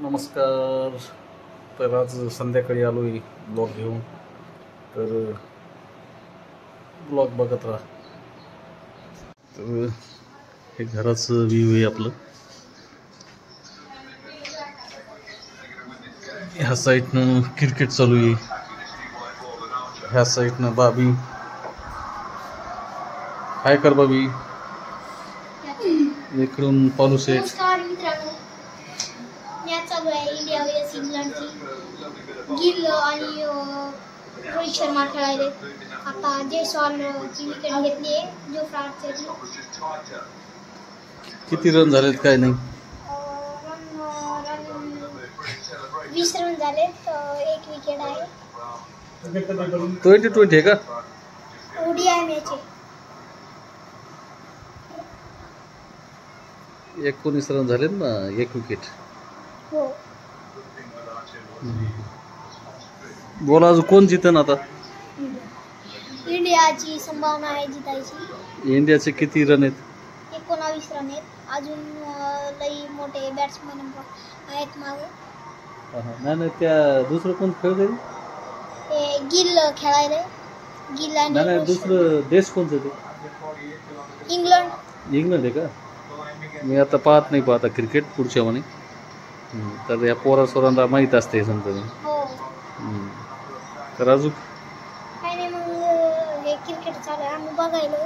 नमस्कार. तर आज संध्याकाळी आलो आहे ब्लॉग घेऊन. तर ब्लॉग बघत राहा. तर हे घराचं व्ह्यू आहे आपलं. ह्या साईडनं क्रिकेट चालू आहे, ह्या साईडनं बाबी. काय कर बाबी. इकडून पालू सेट. नमस्कार मित्रांनो, मॅच चालू आहे इंडिया vs इंग्लंडची. गिल आणि रोहित शर्मा खेळायले. आता जयस्वालची विकेट घेतली आहे जोफ्रा आर्चरने. किती रन झालेत काय नाही? 20 रन झाले. एक विकेट आहे. 20-20 आहे का? ओडीआय मॅच आहे. 19 रन झालेत ना, एक विकेट. हो. बोला, अजून कोण जितेन आता? इंडियाची संभावना आहे जितायची. इंडियाचे किती रन आहेत? 19 रन आहेत. अजून लई मोठे बॅट्समन आहेत मागे. नाही, त्या दुसरं कोण खेळते? ते गिल खेळायले. गिल आणि नाही, दुसरं देश कोणतं ते? इंग्लंड आहे का? मी आता पाहत नाही आता क्रिकेट पुढच्या म्हणे. तर या पोरासोरांना माहीत असते समजा. हो. तर अजून काय नाही, मग हे क्रिकेट चालू आहे, आम्ही बघायलो.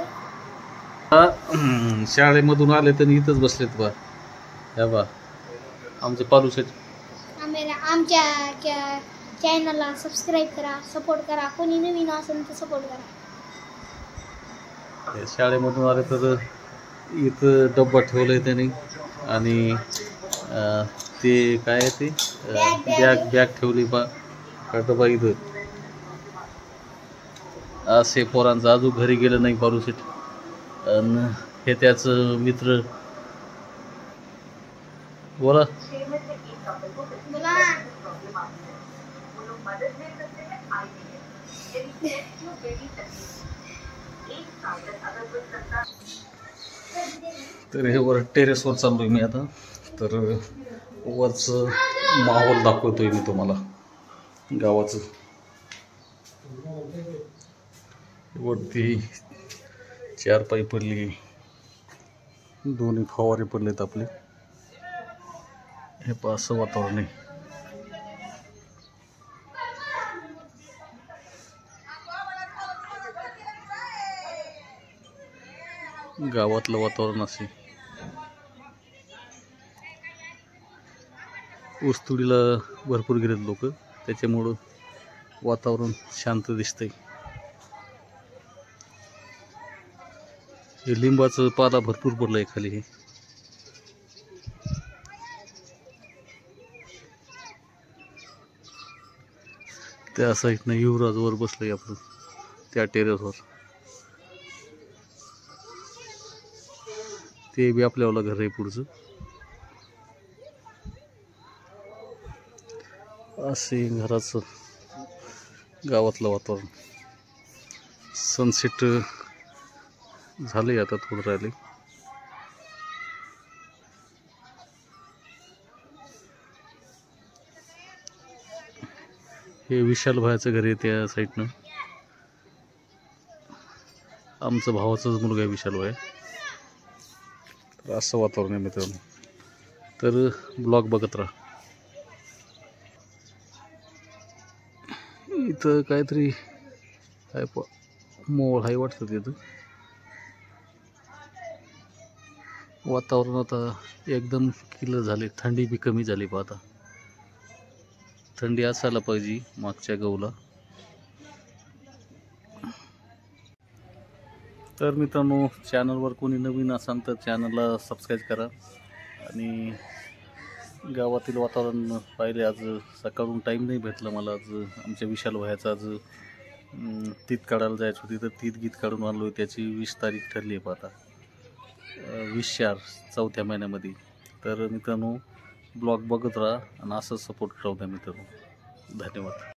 शाळेमधून आले तर इथंच बसलेत बा. ह्या बा आमचे पालू सेट. आमच्या चॅनलला सबस्क्राईब करा, सपोर्ट करा. कोणी नवीन असेल तर सपोर्ट करा. शाळेमधून आले तर इथं डब्बा ठेवलंय त्यांनी. आणि ते काय ते बॅग ठेवली बा. डब्बा इथं. असे पोरांचं अजून घरी गेलं नाही पालू सेट. आणि हे त्याचं मित्र. बोला. तर हे वर टेरेसवर चाललोय मी आता. तर वरचं माहोल दाखवतोय मी तुम्हाला गावाचं. वरती 4 पाई पडली, दोन्ही फवारे पडलेत आपले. हे पा असं वातावरण आहे. गावातलं वातावरण असे. ऊसतोडीला भरपूर गेलेत लोक, त्याच्यामुळं वातावरण शांत दिसतंय. हे लिंबाचं पाला भरपूर पडलंय खाली. हे त्या साईडनं युवराजवर बसलंय आपलं, त्या टेरेसवर. ते बी आपल्याला घर आहे पुढचं. असे घराचं गावातलं वातावरण. सनसेट झालंय, आता थोडं राहिले. हे विशाल भायाचं घर आहे त्या साईडनं. आमचं भावाचाच मुलगा आहे विशाल भाई. तर असं वातावरण आहे मित्रांनो. तर ब्लॉग बघत राहा. इथं काहीतरी काय मोल आहे वाटतं तिथं. वातावरण आता एकदम क्लिअर झाले. थंडी बी कमी झाली पहा आता. थंडी असायला पाहिजे मागच्या गहूला. तर मित्रांनो, चॅनलवर कोणी नवीन असाल तर चॅनलला सबस्क्राईब करा. आणि गावातील वातावरण पाहिले. आज सकाळून टाईम नाही भेटला मला. आज आमच्या विशाल भायाचं आज तीत काढायला जायचं होती, तर तीत गीत काढून आणलो. त्याची 20 तारीख ठरली आहे आता. 20/4 चौथ्या महिन्यामध्ये. तर मित्रांनो, ब्लॉग बघत राहा आणि असंच सपोर्ट राहू द्या मित्रांनो. धन्यवाद.